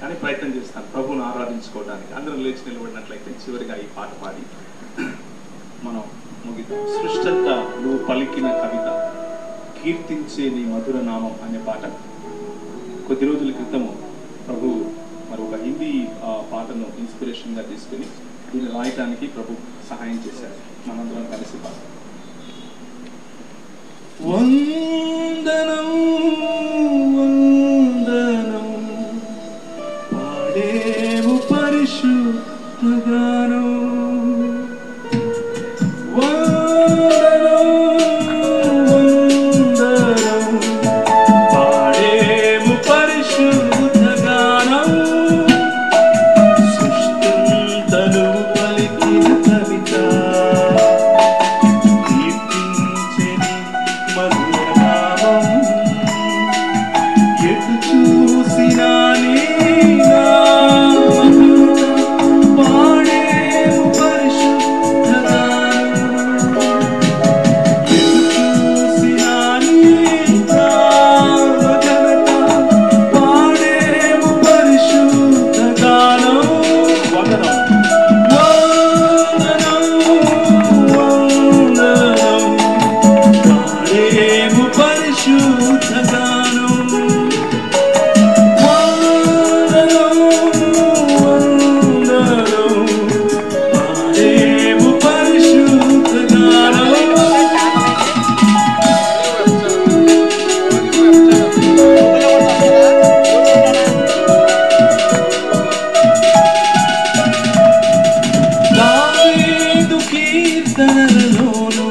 కానీ ప్రయత్నం చేస్తాను ప్రభువును ఆరాధించుకోవడానికి. అందరూ లేచి నిలబడినట్లయితే చివరిగా ఈ పాట పాడి మనం ముగిద్దాం. సృష్టంతా నువ్వు పలికిన కవిత, కీర్తించే నీ మధుర నామం అనే పాట కొద్ది రోజుల క్రితము ప్రభు మరి ఒక హిందీ పాటను ఇన్స్పిరేషన్గా తీసుకుని దీన్ని రాయటానికి ప్రభు సహాయం చేశారు. మనందరం కలిసి పాట. వందనం వందనం పాడేవు పరిశుద్ధ గానం, వందనం వందనం పాడేవు పరిశుద్ధ గానం, సృష్టింతను పలికిన కవిత, కీర్తించెని మధుర నామం, ఎటు చూసినా నీ పాడేవు పరిశుద్ధ గానం, ఎటు చూసినా నీ జనత పాడేవు పరిశుద్ధ గానం. వందనం వందనం వందనం పాడేవు పరిశుద్ధ గానం, వందనం వందనం పాడేవు పరిశుద్ధ గానం. దావీదు కీర్తనలలోను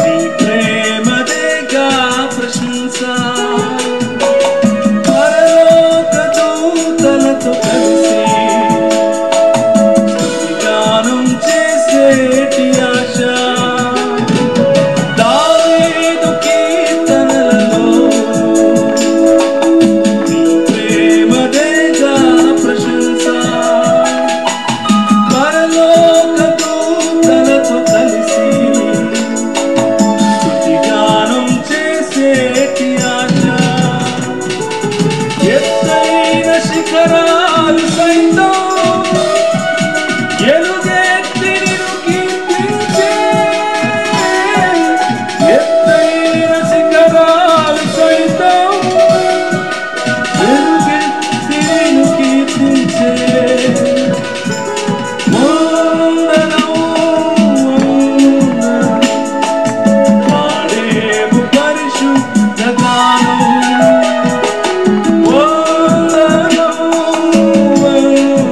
నీ ప్రేమదేగా ప్రశంస, పరలోక దూతలతో కలిసి స్తుతిగానం చేసేటి ఆశ. దావీదు కీర్తనలలోను నీ ప్రేమదేగా ప్రశంస, పరలోక దూతలతో కలిసి స్తుతిగానం చేసేటి ఆశ. ఎత్తైన శిఖరాలు సైతం ఎలుగెత్తి నిన్ను కీర్తించే, ఎత్తైన శిఖరాలు సైతం ఎలుగెత్తి నిన్ను కీర్తించే, వందనం వందనం పాడేవు పరిశుద్ధ గానం, వందనం వందనం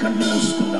కళ్ళు మూసుకుందాం.